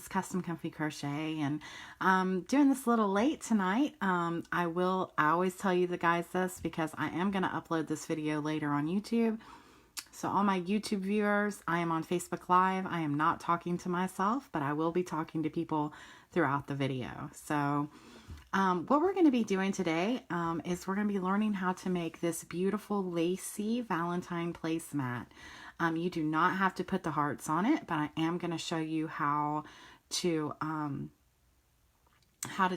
It's Custom Comfy Crochet, and I'm doing this a little late tonight. I always tell you the guys this because I am going to upload this video later on YouTube. So all my YouTube viewers, I am on Facebook Live. I am not talking to myself, but I will be talking to people throughout the video. So what we're going to be doing today is we're going to be learning how to make this beautiful lacy Valentine placemat. You do not have to put the hearts on it, but I am going to show you how to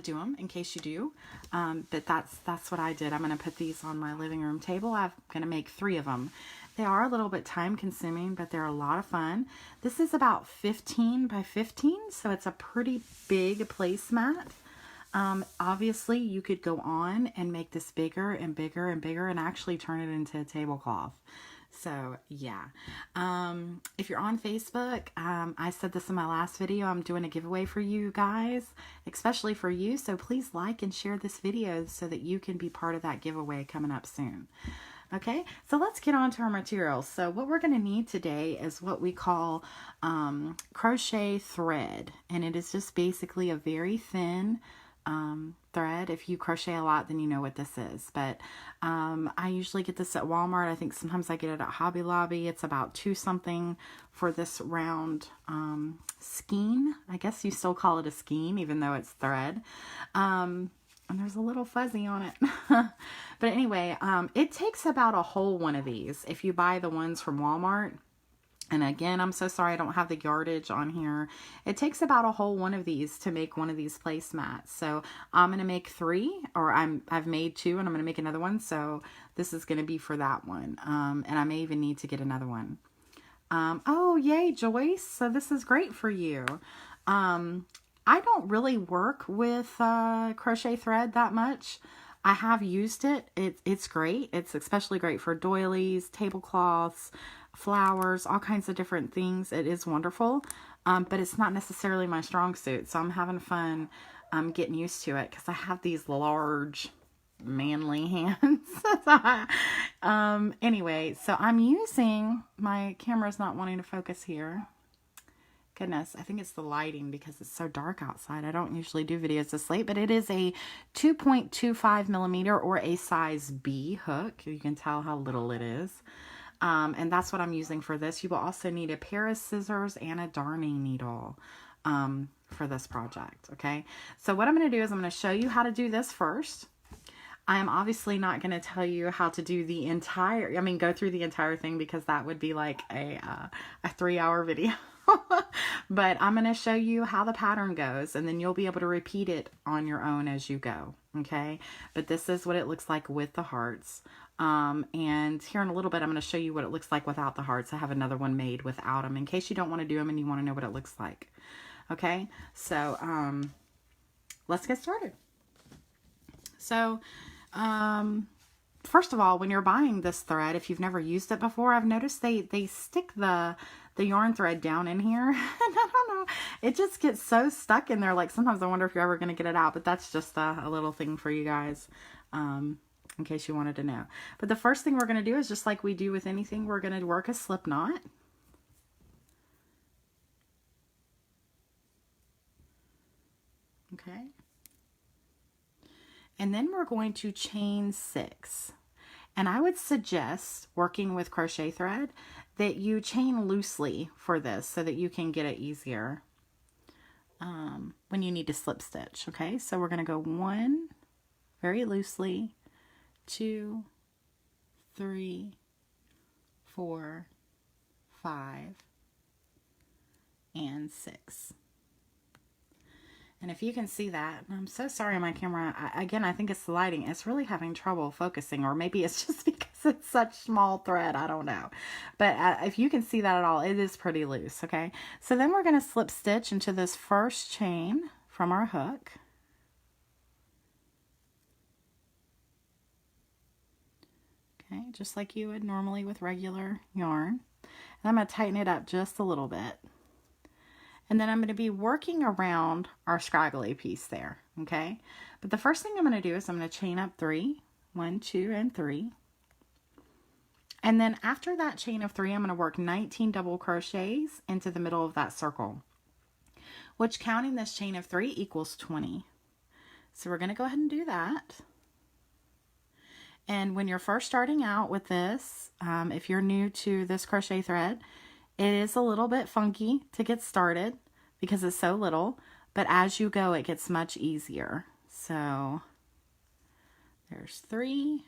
do them in case you do. But that's what I did. I'm going to put these on my living room table. I'm going to make 3 of them. They are a little bit time consuming, but they're a lot of fun. This is about 15 by 15, so it's a pretty big placemat. Obviously you could go on and make this bigger and bigger and bigger and actually turn it into a tablecloth. So yeah, if you're on Facebook, I said this in my last video, I'm doing a giveaway for you guys, especially for you. So please like and share this video so that you can be part of that giveaway coming up soon. Okay, so let's get on to our materials. So what we're going to need today is what we call crochet thread, and it is just basically a very thin thread. If you crochet a lot, then you know what this is, but I usually get this at Walmart. I think sometimes I get it at Hobby Lobby. It's about 2 something for this round skein. I guess you still call it a skein even though it's thread, and there's a little fuzzy on it. But anyway, it takes about a whole one of these if you buy the ones from Walmart. And again, I'm so sorry I don't have the yardage on here. It takes about a whole one of these to make one of these placemats. So I'm going to make 3, or I've made 2, and I'm going to make another one. So this is going to be for that one. And I may even need to get another one. Oh, yay, Joyce. So this is great for you. I don't really work with crochet thread that much. I have used it. It's great. It's especially great for doilies, tablecloths, flowers, all kinds of different things. It is wonderful, but it's not necessarily my strong suit. So I'm having fun getting used to it because I have these large, manly hands. Anyway, so I'm using, my camera's not wanting to focus here. Goodness, I think it's the lighting because it's so dark outside. I don't usually do videos this late, but it is a 2.25 millimeter or a size B hook. You can tell how little it is. And that's what I'm using for this. You will also need a pair of scissors and a darning needle for this project. Okay, so what I'm going to do is I'm going to show you how to do this first. I am obviously not going to tell you how to do the entire, go through the entire thing because that would be like a 3-hour video. But I'm going to show you how the pattern goes, and then you'll be able to repeat it on your own as you go. Okay, but this is what it looks like with the hearts. And here in a little bit, I'm going to show you what it looks like without the hearts. I have another one made without them in case you don't want to do them and you want to know what it looks like. Okay, so let's get started. So first of all, when you're buying this thread, if you've never used it before, I've noticed they stick the yarn thread down in here. And I don't know, it just gets so stuck in there. Like sometimes I wonder if you're ever going to get it out, but that's just a little thing for you guys. In case you wanted to know. But the first thing we're going to do is just like we do with anything, we're going to work a slip knot. Okay. And then we're going to chain 6. And I would suggest working with crochet thread that you chain loosely for this so that you can get it easier when you need to slip stitch. Okay, so we're going to go 1 very loosely, 2, 3, 4, 5, and 6. And if you can see that, I'm so sorry my camera, again, I think it's the lighting. It's really having trouble focusing, or maybe it's just because it's such small thread. I don't know. But if you can see that at all, it is pretty loose, okay? So then we're going to slip stitch into this first chain from our hook. Okay, just like you would normally with regular yarn. And I'm going to tighten it up just a little bit. And then I'm going to be working around our scraggly piece there, okay? But the first thing I'm going to do is I'm going to chain up 3, 1, 2, and 3. And then after that chain of 3, I'm going to work 19 double crochets into the middle of that circle. which counting this chain of 3 equals 20. So we're going to go ahead and do that. And when you're first starting out with this, if you're new to this crochet thread, it is a little bit funky to get started because it's so little, but as you go, it gets much easier. So there's 3,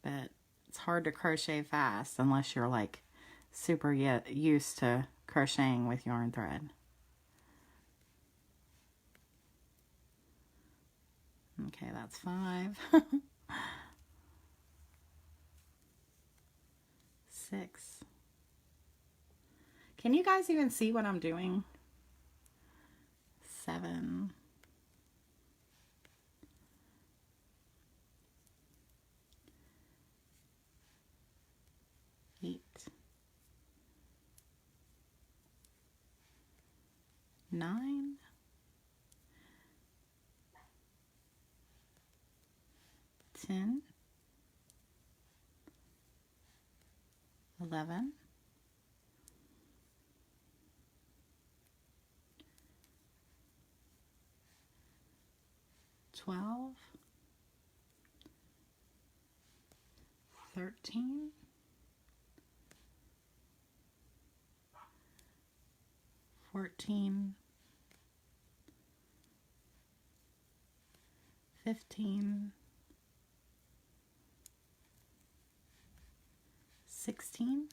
but it's hard to crochet fast unless you're like super used to crocheting with yarn thread. Okay, that's 5. 6. Can you guys even see what I'm doing? 7. 8. 9. 10. 11. 12. 13. 14. 15. 16.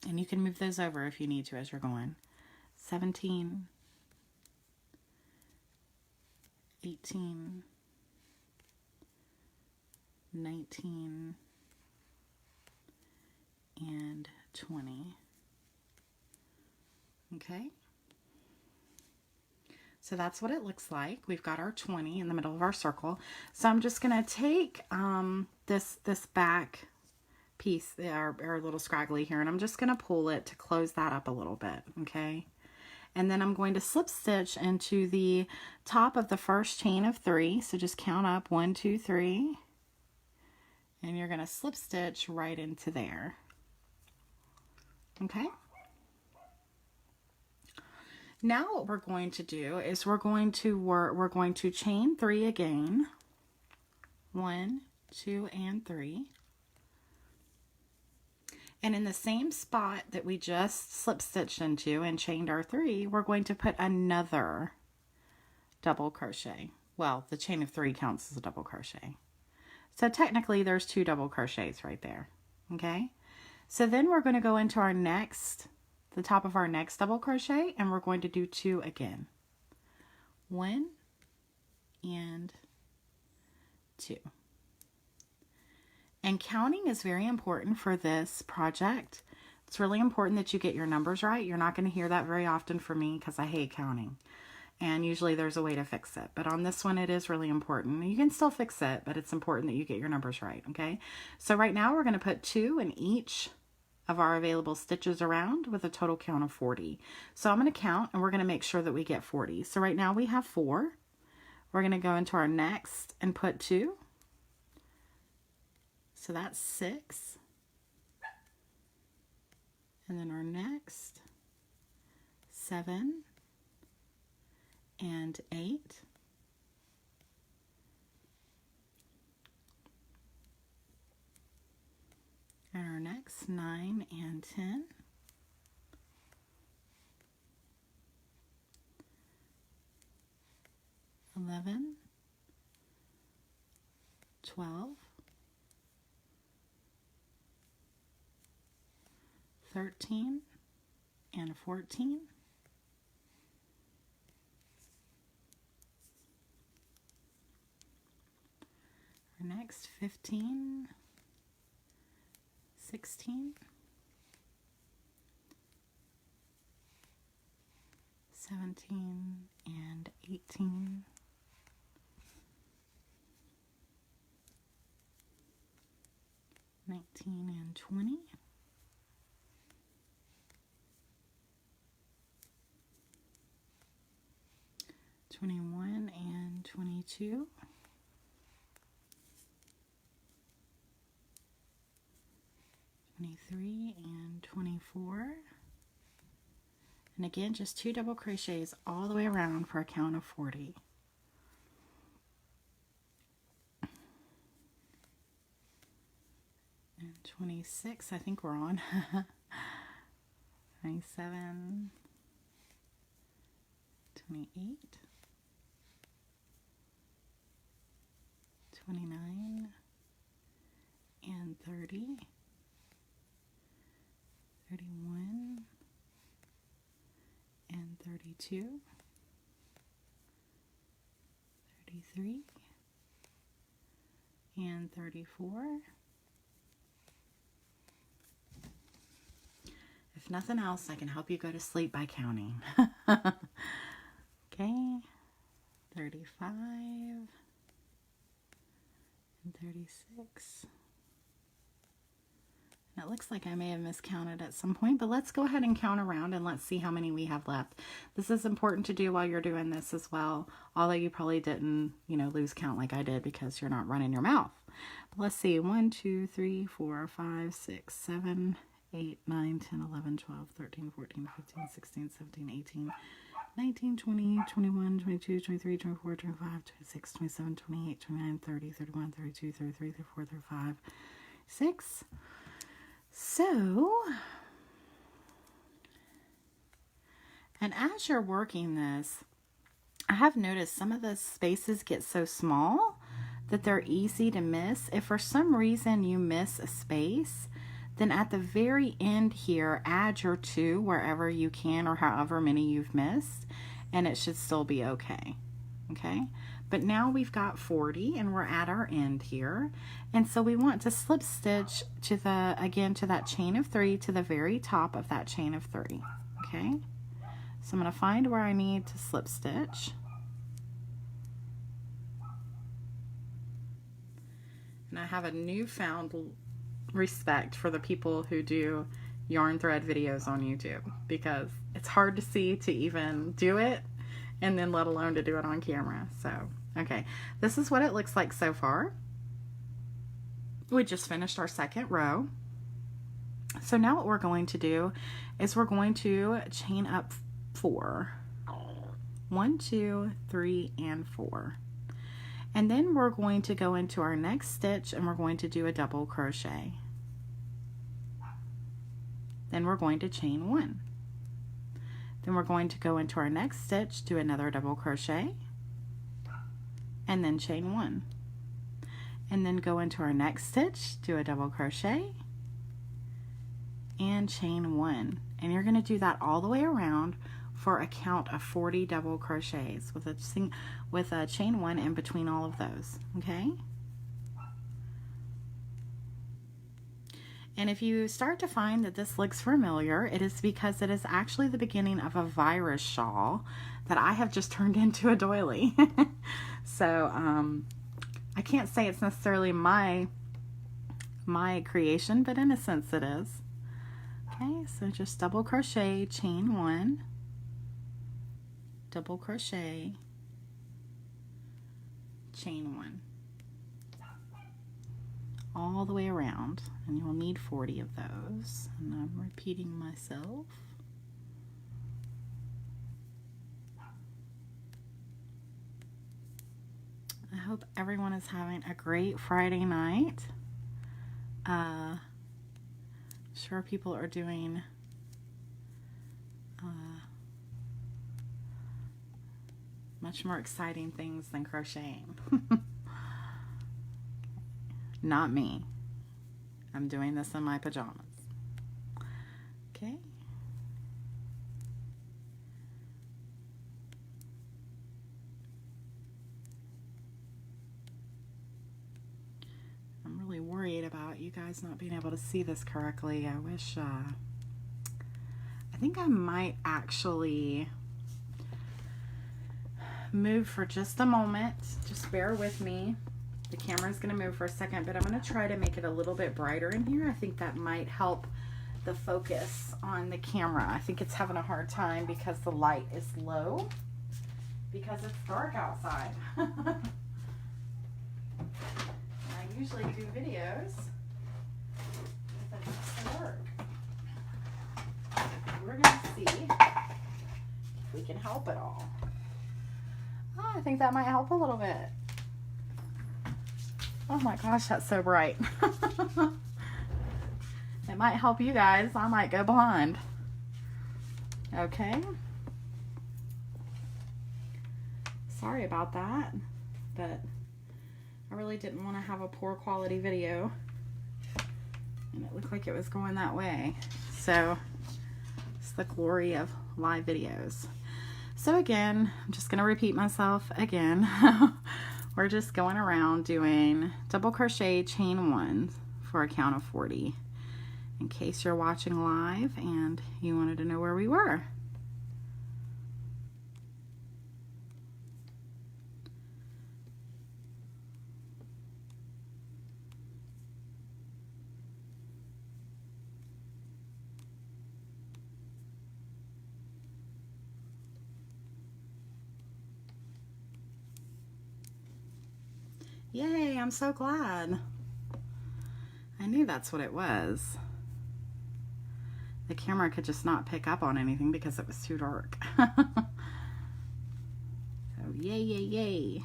And you can move those over if you need to as you're going. 17. 18. 19. And 20. Okay. So that's what it looks like. We've got our 20 in the middle of our circle. So I'm just going to take this back piece, our little scraggly here, and I'm just going to pull it to close that up a little bit, okay? And then I'm going to slip stitch into the top of the first chain of 3. So just count up 1, 2, 3, and you're going to slip stitch right into there, okay? Now what we're going to do is we're going to chain 3 again. 1, 2, and 3. And in the same spot that we just slip stitched into and chained our 3, we're going to put another double crochet. Well, the chain of 3 counts as a double crochet. So technically there's 2 double crochets right there. Okay? So then we're going to go into our next, the top of our next double crochet, and we're going to do 2 again. 1 and 2. And counting is very important for this project. It's really important that you get your numbers right. You're not going to hear that very often from me because I hate counting. And usually there's a way to fix it. But on this one, it is really important. You can still fix it, but it's important that you get your numbers right, okay? So right now we're going to put 2 in each of our available stitches around with a total count of 40. So I'm going to count and we're going to make sure that we get 40. So right now we have 4. We're going to go into our next and put 2. So that's 6. And then our next, 7 and 8. And our next, 9 and 10. 11, 12, 13, and 14. Our next 15, 16, 17, and 18. 19 and 20. 21 and 22. 23 23 and 24. And again, just 2 double crochets all the way around for a count of 40. And 26, I think we're on. 27, 28, 29, and 30, 31, and 32, 33, and 34. If nothing else, I can help you go to sleep by counting. Okay, 35 and 36. And it looks like I may have miscounted at some point, but let's go ahead and count around and let's see how many we have left. This is important to do while you're doing this as well, although you probably didn't, lose count like I did because you're not running your mouth. But let's see, 1, 2, 3, 4, 5, 6, 7, 8, 9, 10, 11, 12, 13, 14, 15, 16, 17, 18, 19, 20, 21, 22, 23, 24, 25, 26, 27, 28, 29, 30, 31, 32, 33, 34, 35, 6. So, and as you're working this, I have noticed some of the spaces get so small that they're easy to miss. If for some reason you miss a space, then at the very end here, add your 2 wherever you can or however many you've missed, and it should still be okay. Okay? But now we've got 40 and we're at our end here. And so we want to slip stitch to to that chain of 3 to the very top of that chain of 3. Okay? So I'm going to find where I need to slip stitch. And I have a newfound respect for the people who do yarn thread videos on YouTube, because it's hard to see to even do it, and then let alone to do it on camera. So, okay, this is what it looks like so far. We just finished our second row. So now what we're going to do is we're going to chain up 4. 1, 2, 3, and 4. And then we're going to go into our next stitch and we're going to do a double crochet. Then we're going to chain 1. Then we're going to go into our next stitch, do another double crochet, and then chain 1. And then go into our next stitch, do a double crochet, and chain 1. And you're going to do that all the way around for a count of 40 double crochets with a chain 1 in between all of those. Okay? And if you start to find that this looks familiar, it is because it is actually the beginning of a virus shawl that I have just turned into a doily. So I can't say it's necessarily my creation, but in a sense it is. Okay, so just double crochet, chain 1, double crochet, chain 1. All the way around, and you'll need 40 of those, and I'm repeating myself. I hope everyone is having a great Friday night. I'm sure people are doing much more exciting things than crocheting. Not me. I'm doing this in my pajamas. Okay. I'm really worried about you guys not being able to see this correctly. I wish, I think I might actually move for just a moment. Just bear with me. The camera is going to move for a second, but I'm going to try to make it a little bit brighter in here. I think that might help the focus on the camera. I think it's having a hard time because the light is low, because it's dark outside. I usually do videos with a dark. can help at all. Oh, I think that might help a little bit. Oh my gosh, that's so bright. It might help you guys. I might go blind. Okay. Sorry about that, but I really didn't want to have a poor quality video. And it looked like it was going that way. So it's the glory of live videos. So again, I'm just going to repeat myself again. We're just going around doing double crochet chain 1 for a count of 40 in case you're watching live and you wanted to know where we were. Yay, I'm so glad. I knew that's what it was. The camera could just not pick up on anything because it was too dark. So yay, yay, yay.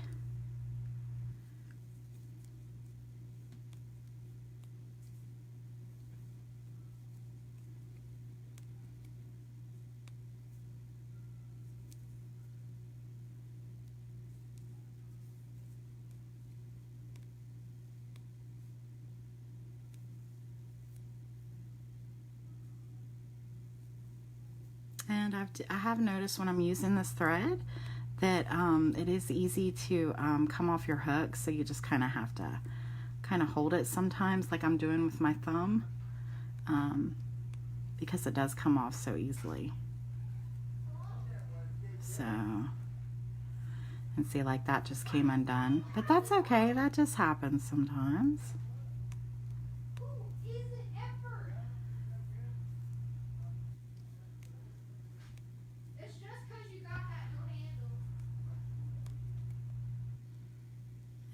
And I have noticed when I'm using this thread that it is easy to come off your hook, so you just kind of have to kind of hold it sometimes, like I'm doing with my thumb, because it does come off so easily. So, and see, like that just came undone, but that's okay, that just happens sometimes.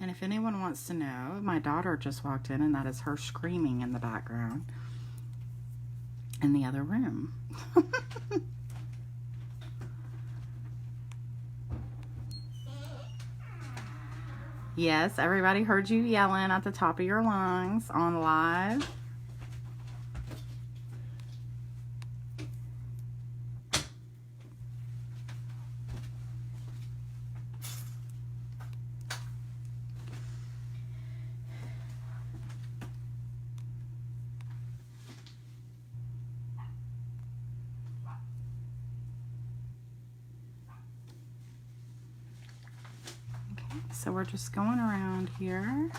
And if anyone wants to know, my daughter just walked in and that is her screaming in the background in the other room. Yes, everybody heard you yelling at the top of your lungs on live. So we're just going around here.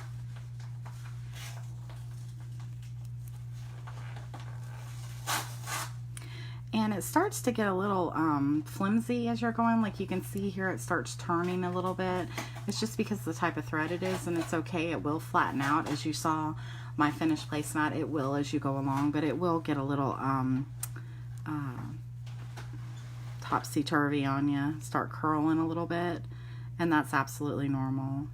And it starts to get a little flimsy as you're going. Like you can see here, it starts turning a little bit. It's just because of the type of thread it is, and it's okay. It will flatten out. As you saw my finished placemat, it will as you go along, but it will get a little topsy-turvy on you. Start curling a little bit. And that's absolutely normal.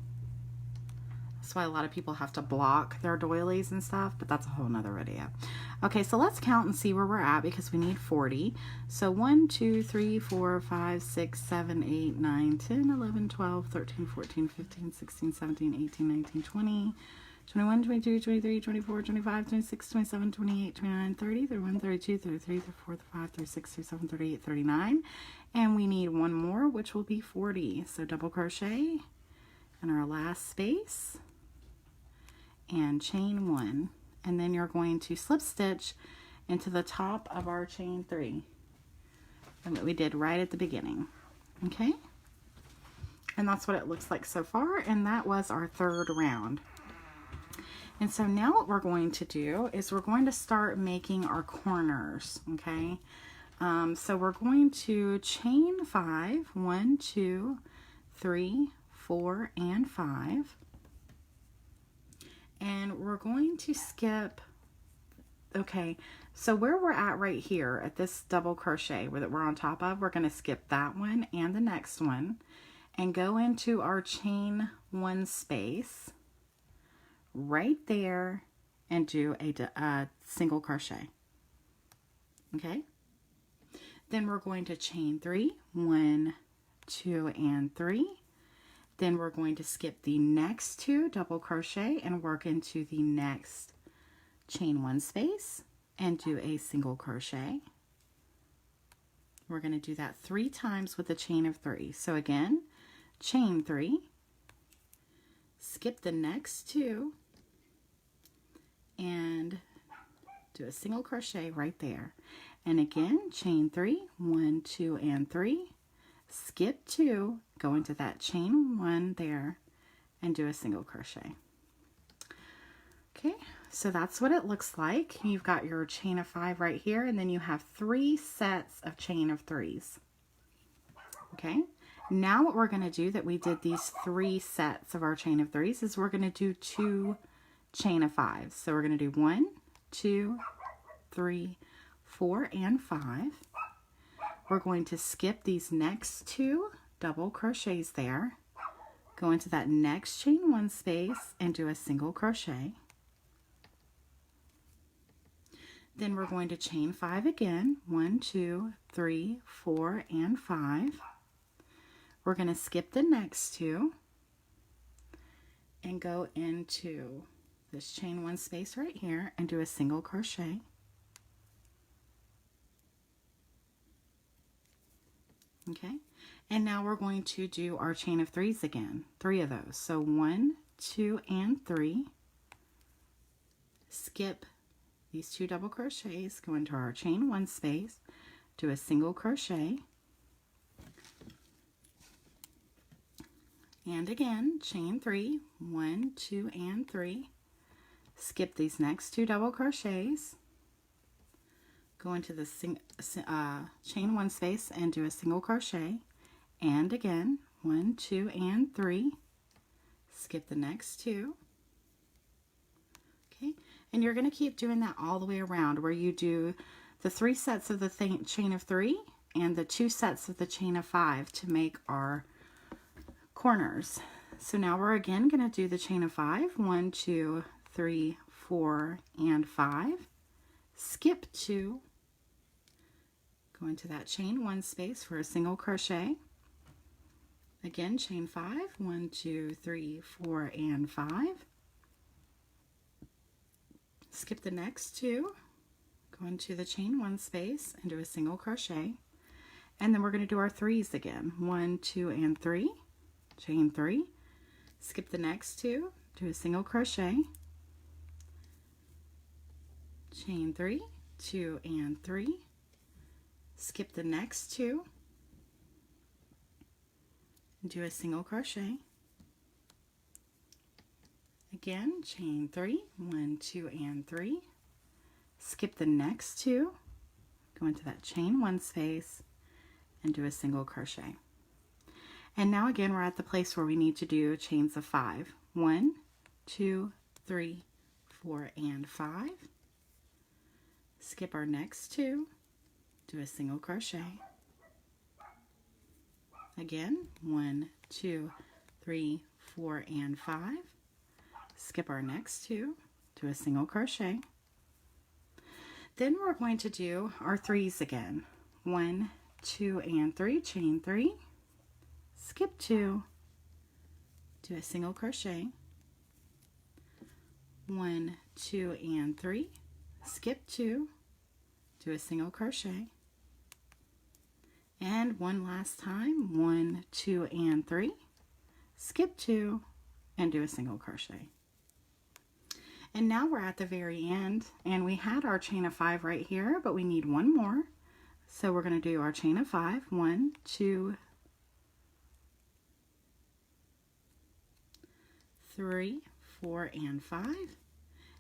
That's why a lot of people have to block their doilies and stuff, but that's a whole nother video. Okay, so let's count and see where we're at because we need 40. So 1, 2, 3, 4, 5, 6, 7, 8, 9, 10, 11, 12, 13, 14, 15, 16, 17, 18, 19, 20, 21, 22, 23, 24, 25, 26, 27, 28, 29, 30, 31, 32, 33, 34, 35, 36, 37, 38, 39. And we need one more, which will be 40. So double crochet in our last space and chain 1. And then you're going to slip stitch into the top of our chain 3. And what we did right at the beginning. Okay? And that's what it looks like so far. And that was our 3rd round. And so now what we're going to do is we're going to start making our corners, okay? So we're going to chain 5, 1, 2, 3, 4, and 5. And we're going to skip, okay, so where we're at right here at this double crochet that we're on top of, we're going to skip that one and the next one and go into our chain 1 space right there and do a single crochet. Okay, Then we're going to chain 3, 1, 2, and 3. Then we're going to skip the next 2 double crochet and work into the next chain 1 space and do a single crochet. We're going to do that 3 times with a chain of 3. So again, chain 3, skip the next 2, and do a single crochet right there. And again, chain 3, 1, 2, and 3, skip 2, go into that chain 1 there, and do a single crochet. Okay, so that's what it looks like. You've got your chain of 5 right here, and then you have 3 sets of chain of 3s. Okay, now what we're going to do that we did these 3 sets of our chain of 3s is we're going to do 2 chain of 5s. So we're going to do 1, 2, 3, 4, and 5. We're going to skip these next 2 double crochets there, go into that next chain 1 space and do a single crochet. Then we're going to chain 5 again, 1, 2, 3, 4, and 5. We're going to skip the next 2 and go into this chain 1 space right here and do a single crochet. Okay, and now we're going to do our chain of 3s again, 3 of those. So 1, 2, and 3. Skip these 2 double crochets, go into our chain 1 space, do a single crochet, and again chain 3, 1, 2, and 3. Skip these next 2 double crochets, go into the chain 1 space and do a single crochet, and again 1, 2, and 3. Skip the next 2. Okay, and you're going to keep doing that all the way around, where you do the 3 sets of the chain of 3 and the 2 sets of the chain of 5 to make our corners. So now we're again going to do the chain of 5, 1, 2, 3, 4, and 5. Skip 2, go into that chain 1 space for a single crochet. Again, chain 5, 1, 2, 3, 4, and 5. Skip the next 2, go into the chain 1 space and do a single crochet. And then we're going to do our 3s again, 1, 2, and 3, chain 3. Skip the next 2, do a single crochet, chain 3, 2, and 3. Skip the next 2, do a single crochet. Again, chain 3, 1, 2, and 3. Skip the next 2, go into that chain 1 space and do a single crochet. And now again, we're at the place where we need to do chains of 5. 1, 2, 3, 4, and 5. Skip our next 2, do a single crochet. Again, 1, 2, 3, 4, and 5. Skip our next 2, do a single crochet. Then we're going to do our 3s again. 1, 2, and 3, chain 3. Skip 2, do a single crochet. 1, 2, and 3. Skip 2, do a single crochet. And one last time, 1, 2, and 3. Skip 2 and do a single crochet. And now we're at the very end, and we had our chain of 5 right here, but we need one more. So we're going to do our chain of 5, 1, 2, 3, 4, and 5.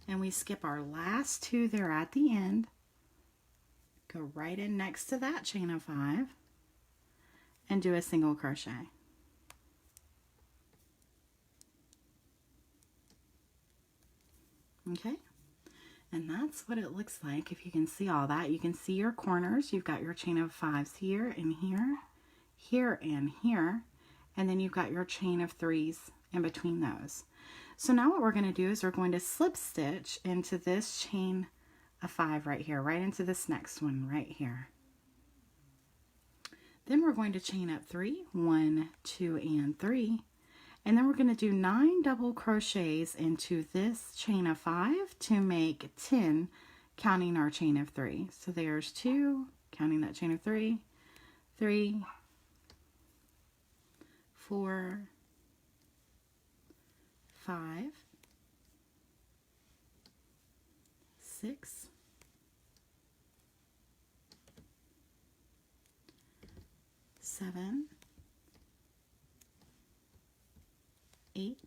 And we skip our last 2 there at the end. Go right in next to that chain of 5 and do a single crochet. Okay, and that's what it looks like. If you can see all that, you can see your corners. You've got your chain of 5s here and here, here and here, and then you've got your chain of 3s in between those. So now what we're going to do is we're going to slip stitch into this chain of 5 right here, right into this next one right here. Then we're going to chain up 3, 1, 2, and 3. And then we're going to do 9 double crochets into this chain of 5 to make 10, counting our chain of 3. So there's 2, counting that chain of 3, 3, 4, 5, 6, 7, 8,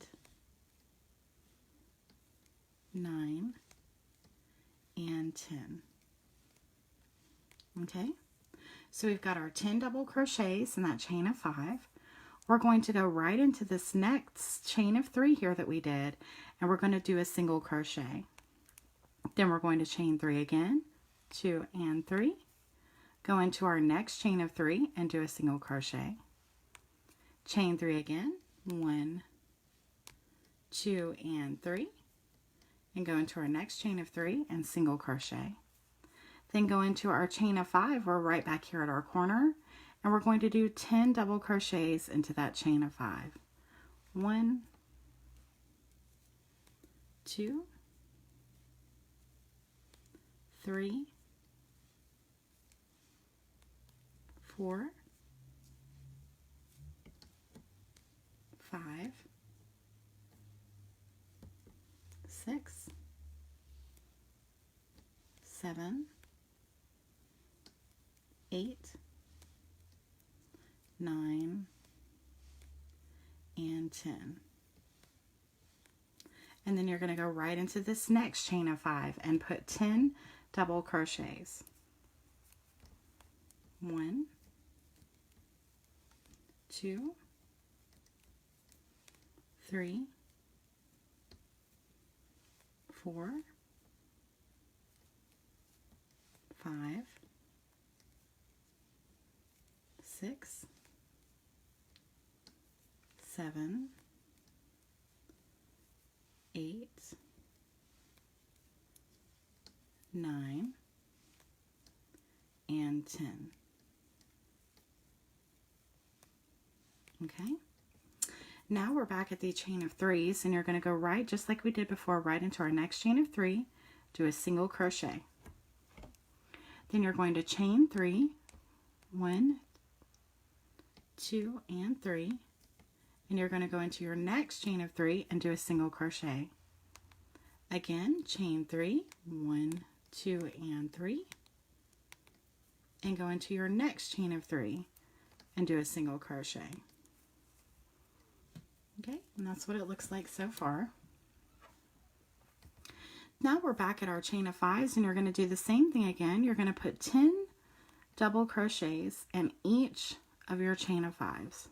9, and 10. Okay, so we've got our 10 double crochets in that chain of 5. We're going to go right into this next chain of 3 here that we did, and we're going to do a single crochet. Then we're going to chain 3 again, 2 and 3, go into our next chain of 3 and do a single crochet, chain 3 again, 1, 2 and 3, and go into our next chain of 3 and single crochet. Then go into our chain of 5. We're right back here at our corner, and we're going to do 10 double crochets into that chain of 5. 1, 2, 3, 4, 5, 6, 7, 8, 9, and 10. And then you're going to go right into this next chain of 5 and put 10 double crochets. 1, 2, 3, 4, 5, 6, 7, 8, 9, and 10. Okay, now we're back at the chain of 3s, and you're going to go right, just like we did before, right into our next chain of 3, do a single crochet. Then you're going to chain 3, 1, 2, and 3, and you're going to go into your next chain of 3 and do a single crochet. Again, chain 3, 1, 2, and 3, and go into your next chain of 3 and do a single crochet. Okay, and that's what it looks like so far. Now we're back at our chain of 5s, and you're going to do the same thing again. You're going to put 10 double crochets in each of your chain of 5s.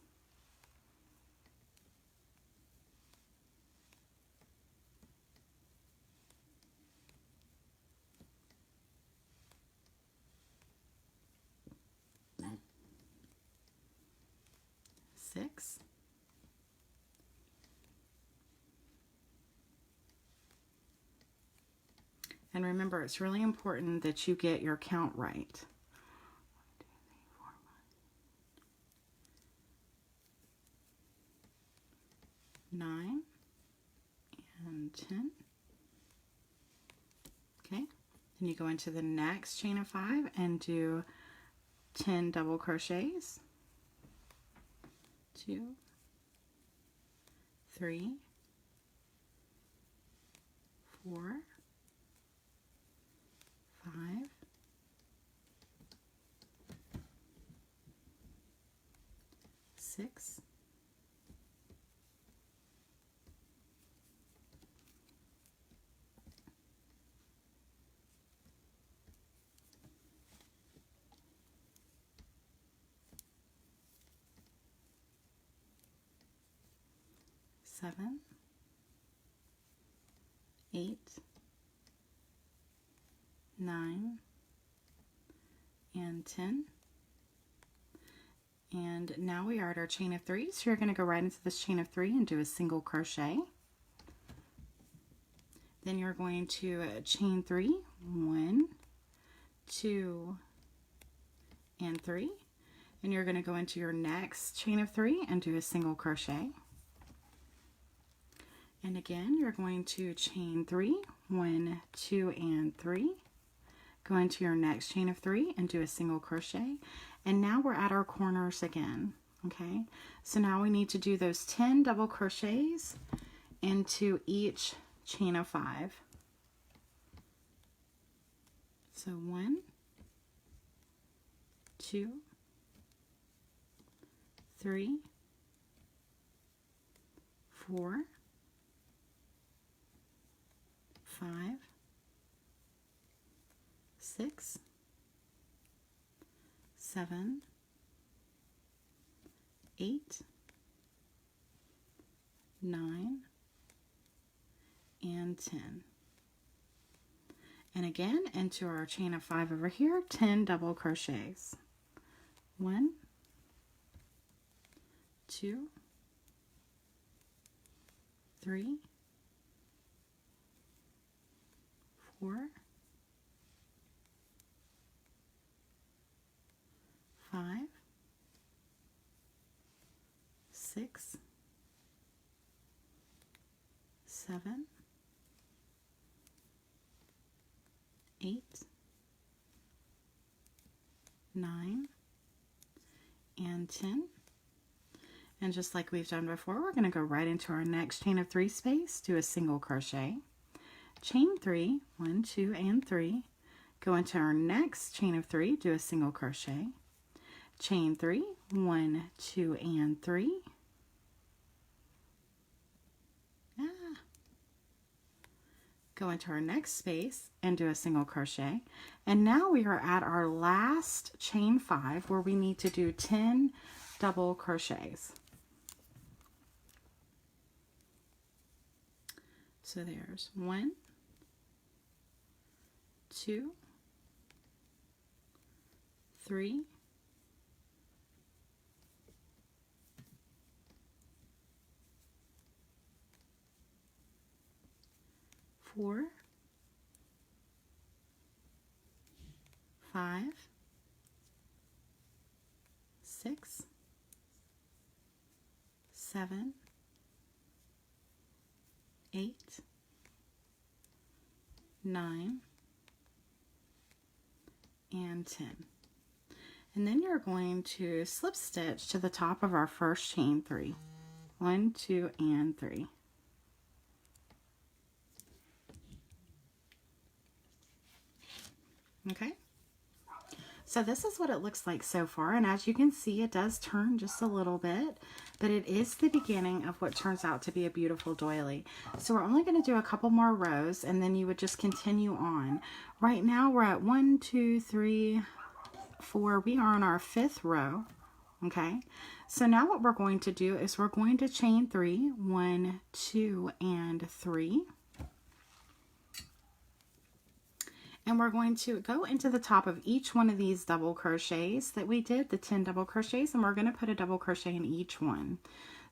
Six, and remember, it's really important that you get your count right. 9 and 10. Okay, then you go into the next chain of 5 and do 10 double crochets. 2, 3, 4, 5, 6, 7, 8, 9, and 10. And now we are at our chain of 3, so you're going to go right into this chain of 3 and do a single crochet. Then you're going to chain 3, 1, 2, and 3, and you're going to go into your next chain of 3 and do a single crochet. And again, you're going to chain 3, 1, 2, and 3. Go into your next chain of 3 and do a single crochet. And now we're at our corners again. Okay, so now we need to do those 10 double crochets into each chain of 5. So 1, 2, 3, 4, 5, 6, 7, 8, 9, and 10. And again, into our chain of 5 over here, 10 double crochets. 1, 2, 3, 4, 5, 6, 7, 8, 9, and 10. And just like we've done before, we're going to go right into our next chain of 3 space, do a single crochet, chain 3, 1, 2, and 3, go into our next chain of 3, do a single crochet, chain 3, 1, 2, and 3, go into our next space and do a single crochet. And now we are at our last chain 5 where we need to do 10 double crochets. So there's 1, 2, 3, 4, 5, 6, 7, 8, 9, and 10. And then you're going to slip stitch to the top of our first chain 3. 1, 2, and 3. Okay, so this is what it looks like so far, and as you can see, it does turn just a little bit, but it is the beginning of what turns out to be a beautiful doily. So we're only going to do a couple more rows, and then you would just continue on. Right now we're at 1, 2, 3, 4. We are on our 5th row. Okay, so now what we're going to do is we're going to chain 3, 1, 2, and 3. And we're going to go into the top of each one of these double crochets that we did, the 10 double crochets, and we're going to put a double crochet in each one.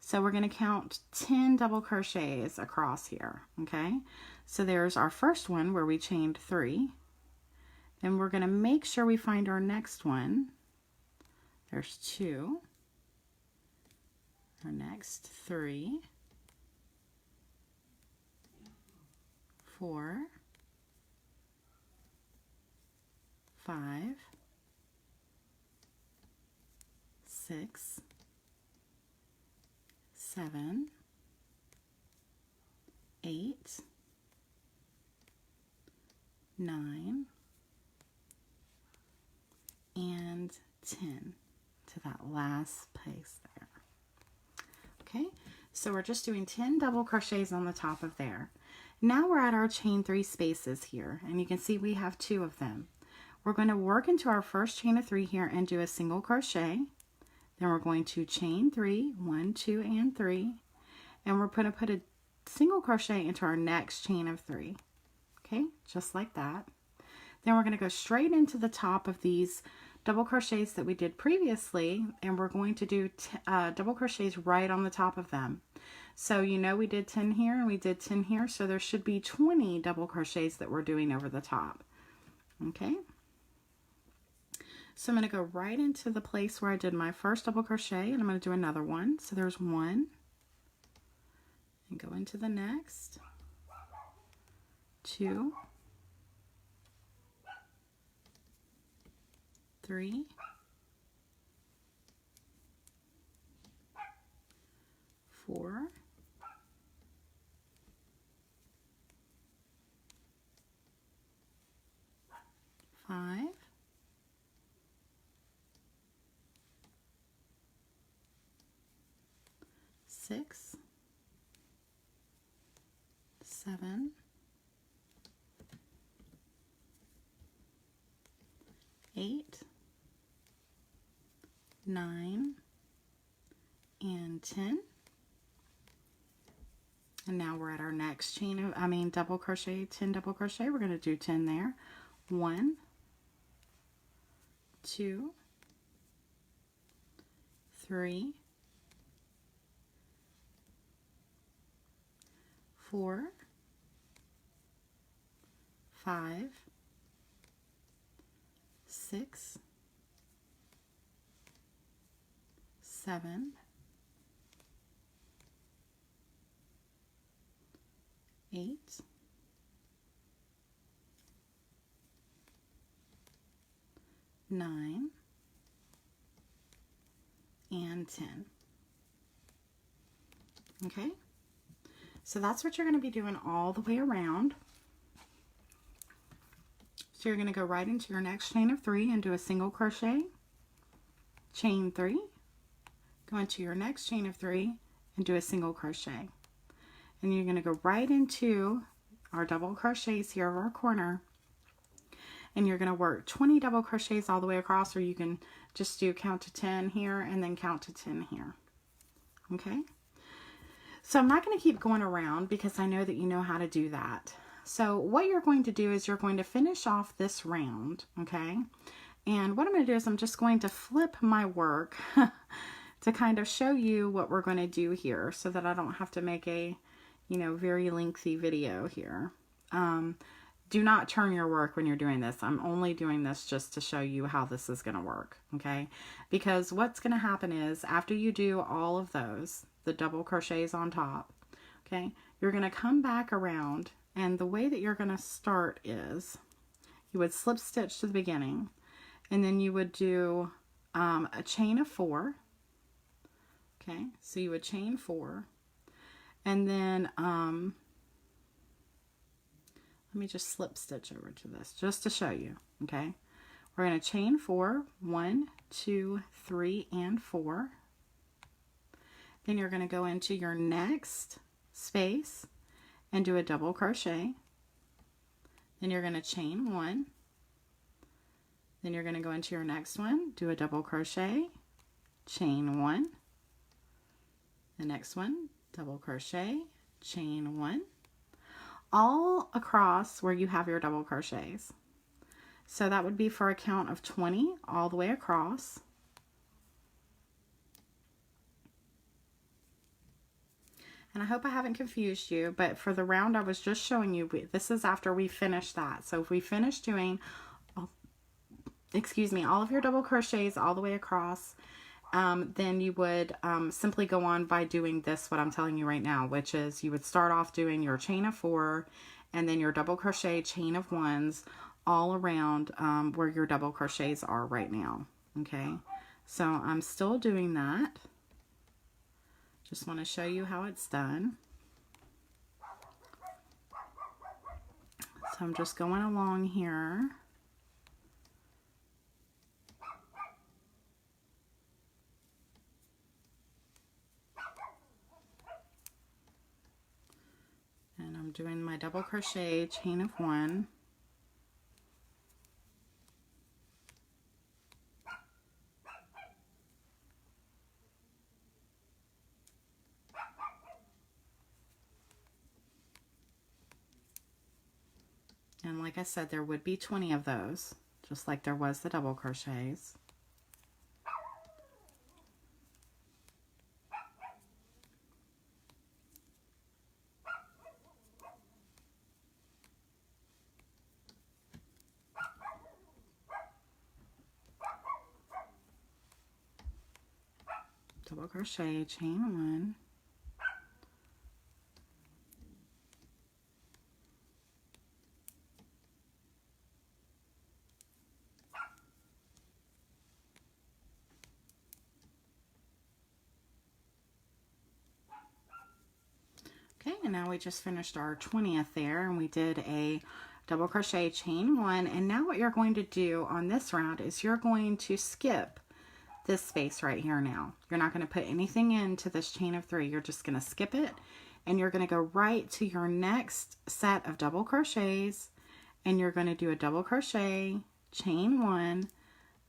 So we're going to count 10 double crochets across here, okay? So there's our first one where we chained 3. Then we're going to make sure we find our next one. There's 2. Our next 3. 4. 5, 6, 7, 8, 9, and 10 to that last place there. Okay, so we're just doing 10 double crochets on the top of there. Now we're at our chain 3 spaces here, and you can see we have 2 of them. We're going to work into our first chain of 3 here and do a single crochet. Then we're going to chain 3, 1, 2, and 3, and we're going to put a single crochet into our next chain of 3. Okay, just like that. Then we're going to go straight into the top of these double crochets that we did previously, and we're going to do double crochets right on the top of them. So you know we did 10 here and we did 10 here, so there should be 20 double crochets that we're doing over the top. Okay. So I'm going to go right into the place where I did my first double crochet, and I'm going to do another one. So there's one, and go into the next, 2, 3, 4, 5, 6, 7, 8, 9, and 10. And now we're at our next chain of, double crochet, 10 double crochet. We're going to do 10 there. 1, 2, 3, 4, 5, 6, 7, 8, 9, and 10. Okay, so that's what you're going to be doing all the way around. So you're going to go right into your next chain of 3 and do a single crochet, chain 3, go into your next chain of 3 and do a single crochet. And you're going to go right into our double crochets here of our corner, and you're going to work 20 double crochets all the way across, or you can just do count to 10 here and then count to 10 here. Okay, so I'm not going to keep going around because I know that you know how to do that. So what you're going to do is you're going to finish off this round, okay? And what I'm going to do is I'm just going to flip my work to kind of show you what we're going to do here so that I don't have to make a, very lengthy video here. Do not turn your work when you're doing this. I'm only doing this just to show you how this is going to work, okay? Because what's going to happen is after you do all of those, the double crochets on top, okay, you're going to come back around, and the way that you're going to start is you would slip stitch to the beginning, and then you would do a chain of 4, okay? So you would chain 4, and then let me just slip stitch over to this just to show you, okay? We're going to chain 4, 1, 2, 3, and 4. Then you're going to go into your next space and do a double crochet. Then you're going to chain 1. Then you're going to go into your next one, do a double crochet, chain 1. The next one, double crochet, chain 1. All across where you have your double crochets. So that would be for a count of 20 all the way across. And I hope I haven't confused you, but for the round I was just showing you, this is after we finish that. So if we finish doing, all of your double crochets all the way across, then you would simply go on by doing this, what I'm telling you right now, which is you would start off doing your chain of 4 and then your double crochet chain of 1s all around where your double crochets are right now. Okay, so I'm still doing that. Just want to show you how it's done. So I'm just going along here. And I'm doing my double crochet chain of 1. And like I said, there would be 20 of those, just like there was the double crochets. double crochet, chain 1, okay, and now we just finished our 20th there, and we did a double crochet, chain 1, and now what you're going to do on this round is you're going to skip this space right here now. You're not going to put anything into this chain of 3. You're just going to skip it, and you're going to go right to your next set of double crochets, and you're going to do a double crochet, chain 1,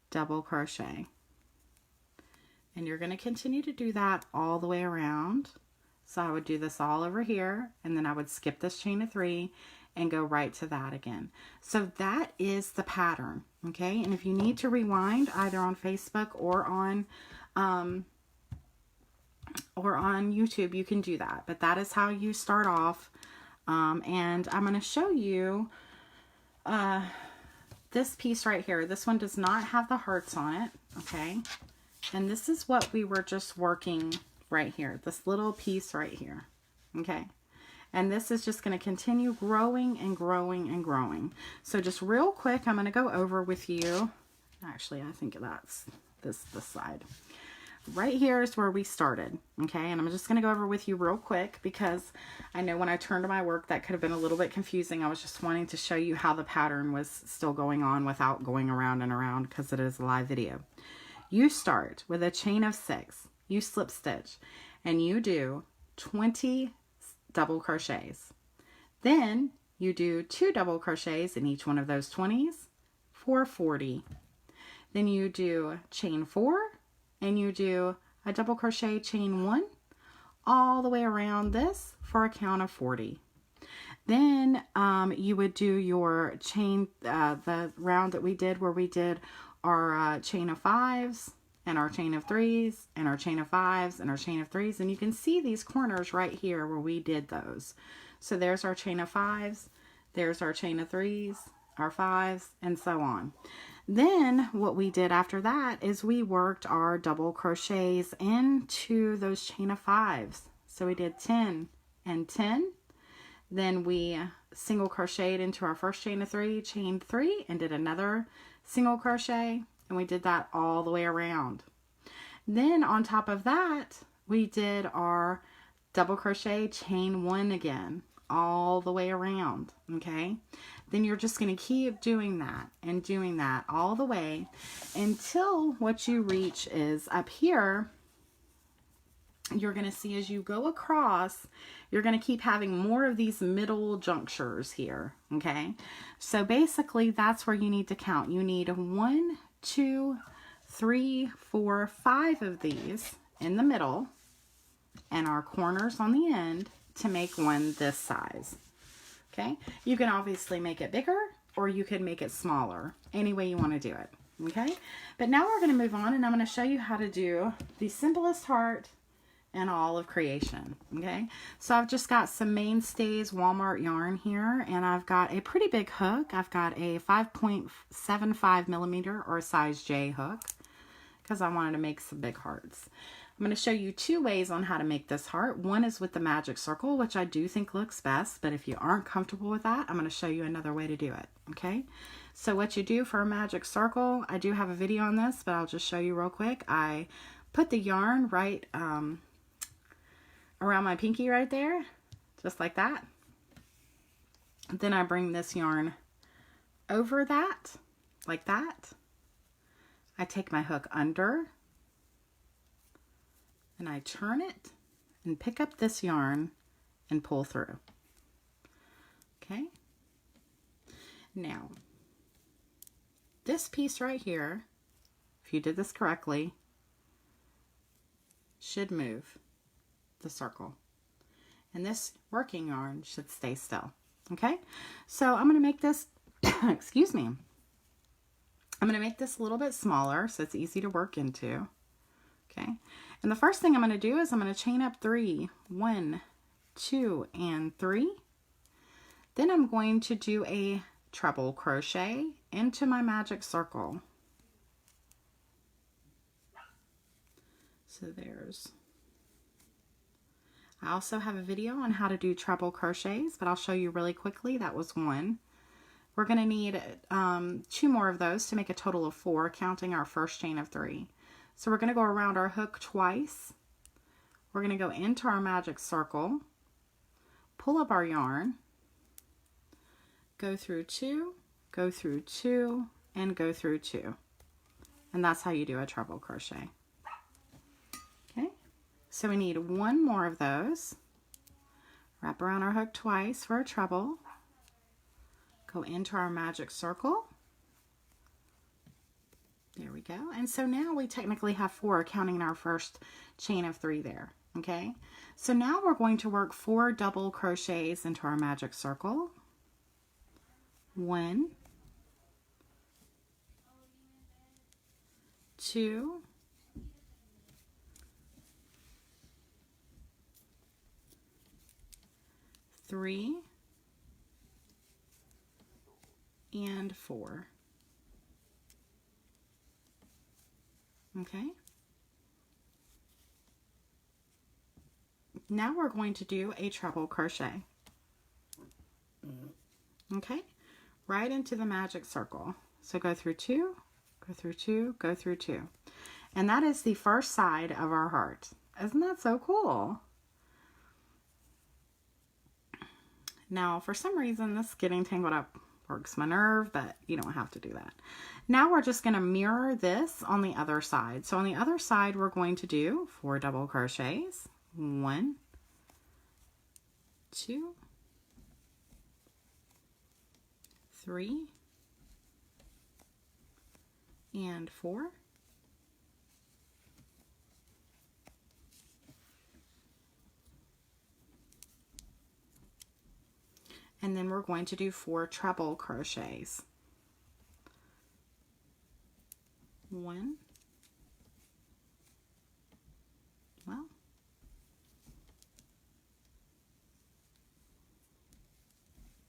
double crochet. And you're going to continue to do that all the way around. So I would do this all over here, and then I would skip this chain of 3 and go right to that again. So that is the pattern, okay? And if you need to rewind either on Facebook or on YouTube, you can do that. But that is how you start off. And I'm going to show you this piece right here. This one does not have the hearts on it, okay? And this is what we were just working right here, this little piece right here, okay? And this is just going to continue growing and growing and growing. So just real quick, I'm going to go over with you. Actually, I think that's this side. Right here is where we started, okay? And I'm just going to go over with you real quick because I know when I turned to my work that could have been a little bit confusing. I was just wanting to show you how the pattern was still going on without going around and around because it is a live video. You start with a chain of 6. You slip stitch and you do 20 double crochets. Then you do 2 double crochets in each one of those 20s for 40. Then you do chain 4 and you do a double crochet, chain 1 all the way around this for a count of 40. Then you would do your chain, the round that we did where we did our chain of 5s and our chain of 3s and our chain of 5s and our chain of 3s, and you can see these corners right here where we did those. So there's our chain of 5s, there's our chain of 3s, our 5s, and so on. Then what we did after that is we worked our double crochets into those chain of 5s. So we did 10 and 10. Then we single crocheted into our first chain of 3, chained 3, and did another single crochet, and we did that all the way around. Then on top of that, we did our double crochet, chain 1 again, all the way around, okay? Then you're just going to keep doing that and doing that all the way until what you reach is up here. You're going to see as you go across, you're going to keep having more of these middle junctures here, okay? So basically, that's where you need to count. You need 1, 2, 3, 4, 5 of these in the middle and our corners on the end to make one this size, okay? You can obviously make it bigger or you can make it smaller, any way you want to do it, okay? But now we're going to move on and I'm going to show you how to do the simplest heart and all of creation, okay? So I've just got some Mainstays Walmart yarn here, and I've got a pretty big hook. I've got a 5.75 millimeter or a size J hook because I wanted to make some big hearts. I'm going to show you 2 ways on how to make this heart. One is with the magic circle, which I do think looks best, but if you aren't comfortable with that, I'm going to show you another way to do it, okay? So what you do for a magic circle, I do have a video on this, but I'll just show you real quick. I put the yarn right around my pinky right there, just like that. Then I bring this yarn over that, like that. I take my hook under and I turn it and pick up this yarn and pull through. Okay. Now, this piece right here, if you did this correctly, should move the circle, and this working yarn should stay still, okay? So I'm going to make this, excuse me, I'm going to make this a little bit smaller so it's easy to work into, okay? And the first thing I'm going to do is I'm going to chain up 3, 1, 2, and 3. Then I'm going to do a treble crochet into my magic circle. So So there's, I also have a video on how to do treble crochets, but I'll show you really quickly. That was one. We're going to need 2 more of those to make a total of 4, counting our first chain of 3. So we're going to go around our hook twice. We're going to go into our magic circle, pull up our yarn, go through 2, go through 2, and go through 2. And that's how you do a treble crochet. Okay, so we need 1 more of those. Wrap around our hook twice for a treble. Go into our magic circle. There we go. And so now we technically have 4, counting our first chain of 3 there. Okay, so now we're going to work 4 double crochets into our magic circle. 1, 2, 3, and 4. Okay. Now we're going to do a treble crochet. Okay, right into the magic circle. So go through 2, go through 2, go through 2. And that is the first side of our heart. Isn't that so cool? Now, for some reason, this getting tangled up works my nerve, but you don't have to do that. Now we're just going to mirror this on the other side. So on the other side, we're going to do 4 double crochets. 1, 2, 3, and 4. And then we're going to do 4 treble crochets. 1, well,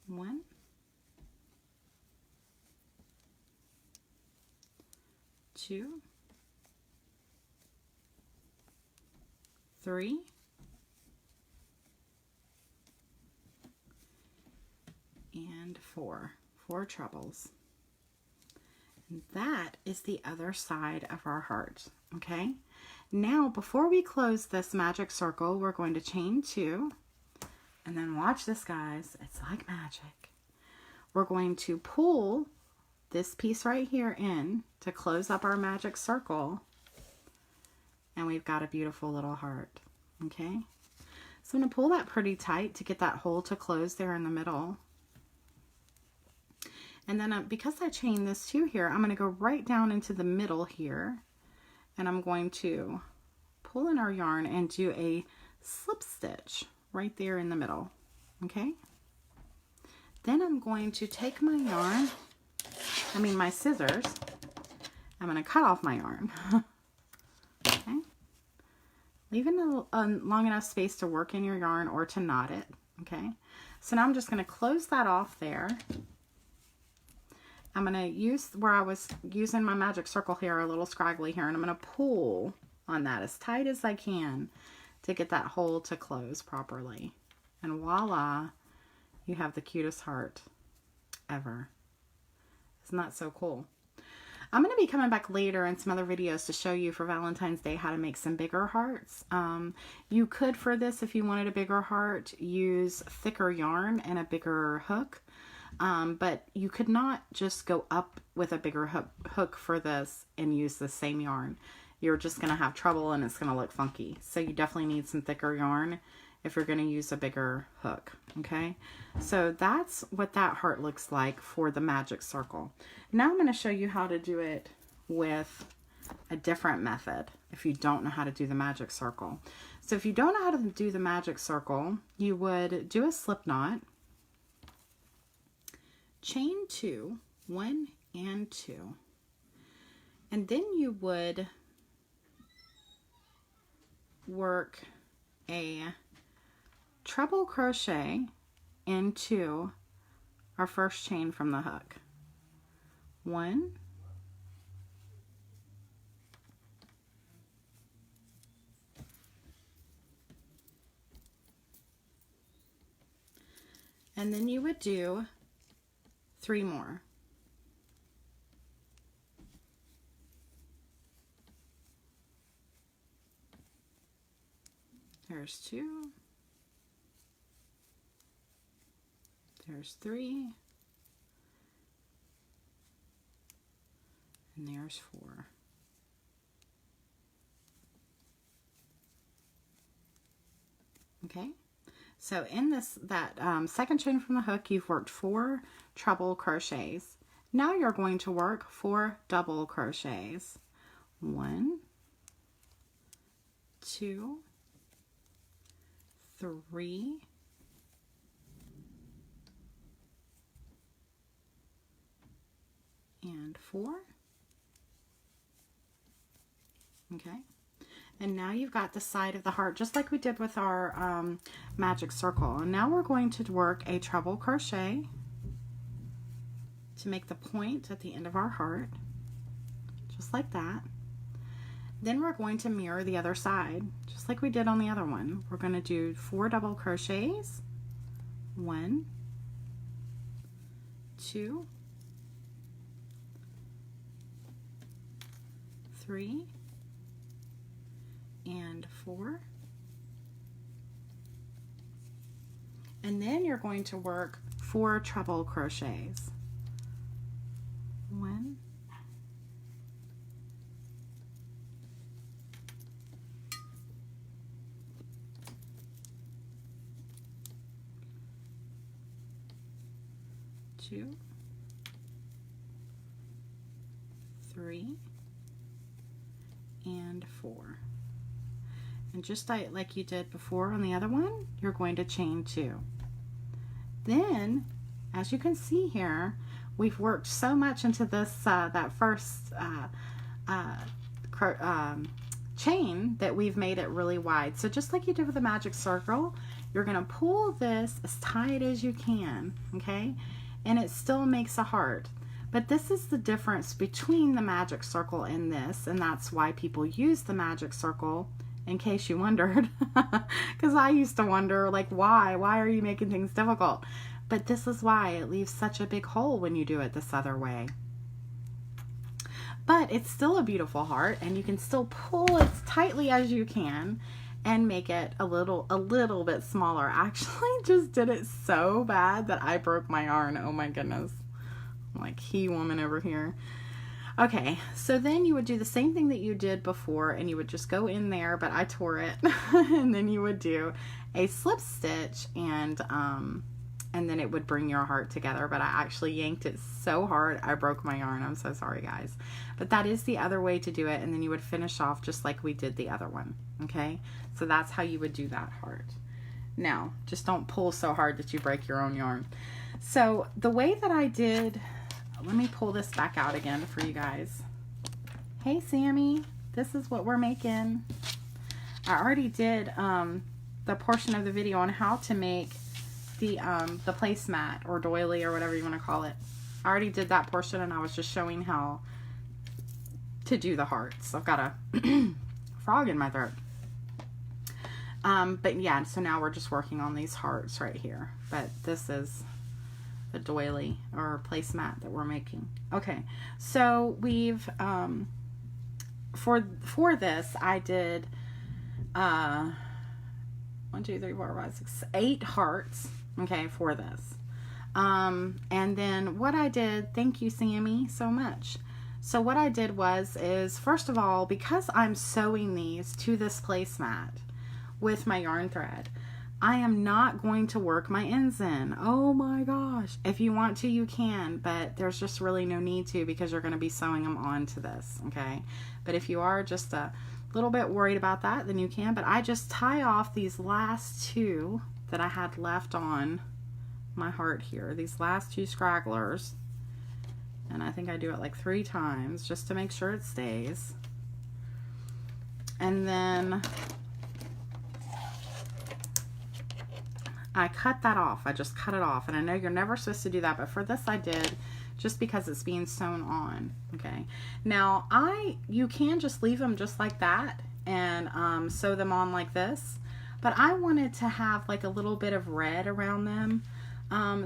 1, 2, 3, and 4 trebles. And that is the other side of our heart. Okay, now before we close this magic circle, we're going to chain 2, and then watch this, guys. It's like magic. We're going to pull this piece right here in to close up our magic circle, and we've got a beautiful little heart. Okay, so I'm going to pull that pretty tight to get that hole to close there in the middle. And then because I chained this 2 here, I'm going to go right down into the middle here, and I'm going to pull in our yarn and do a slip stitch right there in the middle. Okay, then I'm going to take my yarn, my scissors, I'm going to cut off my yarn. Okay, leaving a long enough space to work in your yarn or to knot it. Okay, so now I'm just going to close that off there. I'm going to use where I was using my magic circle here, a little scraggly here, and I'm going to pull on that as tight as I can to get that hole to close properly. And voila, you have the cutest heart ever. Isn't that so cool? I'm going to be coming back later in some other videos to show you for Valentine's Day how to make some bigger hearts. You could, for this, if you wanted a bigger heart, use thicker yarn and a bigger hook. But you could not just go up with a bigger hook for this and use the same yarn. You're just going to have trouble and it's going to look funky. So you definitely need some thicker yarn if you're going to use a bigger hook. Okay, so that's what that heart looks like for the magic circle. Now I'm going to show you how to do it with a different method if you don't know how to do the magic circle. So if you don't know how to do the magic circle, you would do a slip knot, chain 2, 1 and 2, and then you would work a treble crochet into our first chain from the hook. 1, And then you would do 3 more. There's 2. There's 3. And there's 4. Okay, so in that second chain from the hook, you've worked 4 treble crochets. Now you're going to work 4 double crochets. 1, 2, 3, and 4. Okay. And now you've got the side of the heart, just like we did with our magic circle. And now we're going to work a treble crochet to make the point at the end of our heart, just like that. Then we're going to mirror the other side, just like we did on the other one. We're going to do 4 double crochets. 1, 2, 3, and 4. And then you're going to work 4 treble crochets. 1, 2, 3, and 4. And just like you did before on the other one, you're going to chain 2. Then, as you can see here, we've worked so much into this that first chain that we've made it really wide. So just like you did with the magic circle, you're going to pull this as tight as you can, okay? And it still makes a heart. But this is the difference between the magic circle and this, and that's why people use the magic circle, in case you wondered, because I used to wonder, like, why are you making things difficult? But this is why it leaves such a big hole when you do it this other way. But it's still a beautiful heart, and you can still pull as tightly as you can and make it a little bit smaller. I actually just did it so bad that I broke my yarn. Oh my goodness. I'm like he woman over here. Okay, so then you would do the same thing that you did before, and you would just go in there, but I tore it. And then you would do a slip stitch, and then it would bring your heart together. But I actually yanked it so hard I broke my yarn. I'm so sorry, guys. But that is the other way to do it, and then you would finish off just like we did the other one. Okay, so that's how you would do that heart. Now, just don't pull so hard that you break your own yarn. So the way that I did, let me pull this back out again for you guys. Hey Sammy, this is what we're making. I already did the portion of the video on how to make the placemat or doily or whatever you want to call it. I already did that portion, and I was just showing how to do the hearts. I've got a frog in my throat. But yeah, so now we're just working on these hearts right here. But this is the doily or placemat that we're making. Okay, so we've for this I did 1, 2, 3, 4, 5, 6, 8 hearts. Okay, for this. And then what I did, thank you Sammy so much. So what I did is first of all, because I'm sewing these to this placemat with my yarn thread, I am not going to work my ends in. Oh my gosh. If you want to, you can, but there's just really no need to, because you're going to be sewing them onto this, okay? But if you are just a little bit worried about that, then you can. But I just tie off these last 2 that I had left on my heart here, these last 2 scragglers. And I think I do it like 3 times just to make sure it stays. And then I cut that off. I just cut it off. And I know you're never supposed to do that, but for this I did, just because it's being sewn on. Okay. Now you can just leave them just like that and sew them on like this, but I wanted to have like a little bit of red around them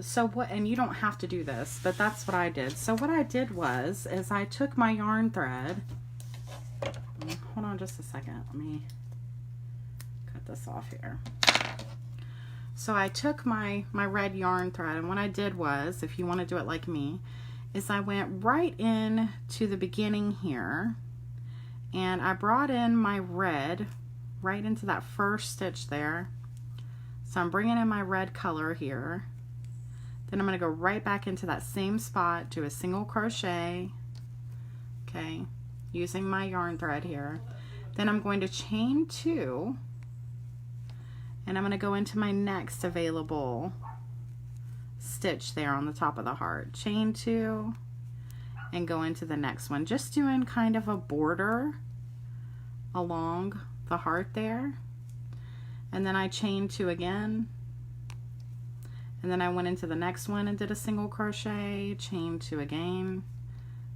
So what, and you don't have to do this, but that's what I did. So what I did was, is I took my yarn thread, hold on just a second, let me cut this off here. So I took my red yarn thread, and what I did was, if you want to do it like me, is I went right in to the beginning here, and I brought in my red right into that first stitch there. So I'm bringing in my red color here. Then I'm going to go right back into that same spot, do a single crochet, okay, using my yarn thread here. Then I'm going to chain 2, and I'm going to go into my next available stitch there on the top of the heart. Chain 2 and go into the next one, just doing kind of a border along the heart there. And then I chained 2 again, and then I went into the next one and did a single crochet, chained 2 again,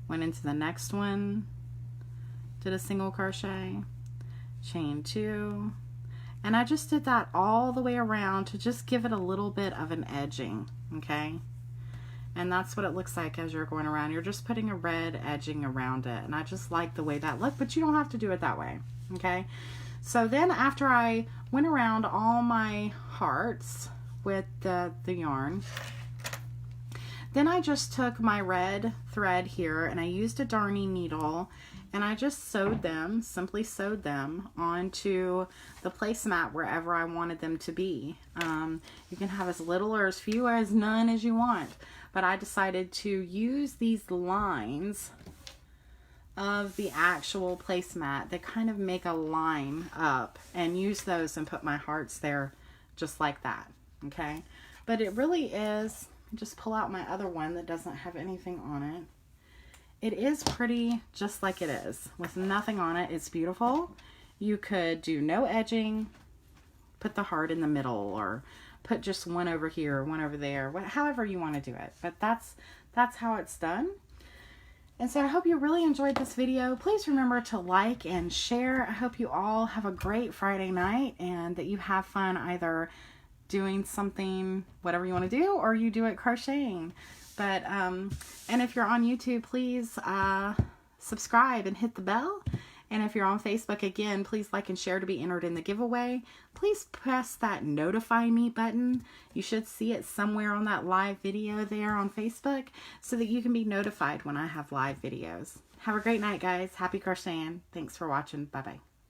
went into the next one, did a single crochet, chain 2, and I just did that all the way around to just give it a little bit of an edging, okay? And that's what it looks like as you're going around. You're just putting a red edging around it, and I just like the way that looked, but you don't have to do it that way, okay? So then after I went around all my hearts with the yarn, then I just took my red thread here and I used a darning needle, and I just sewed them, simply sewed them onto the placemat wherever I wanted them to be. You can have as little or as few or as none as you want, but I decided to use these lines of the actual placemat that kind of make a line up, and use those and put my hearts there just like that, okay? But it really is, just pull out my other one that doesn't have anything on it. It is pretty just like it is, with nothing on it. It's beautiful. You could do no edging, put the heart in the middle, or put just one over here, one over there, however you want to do it. But that's how it's done. And so I hope you really enjoyed this video. Please remember to like and share. I hope you all have a great Friday night, and that you have fun either doing something, whatever you want to do, or you do it crocheting. But, and if you're on YouTube, please subscribe and hit the bell. And if you're on Facebook, again, please like and share to be entered in the giveaway. Please press that notify me button. You should see it somewhere on that live video there on Facebook, so that you can be notified when I have live videos. Have a great night, guys. Happy crocheting. Thanks for watching. Bye-bye.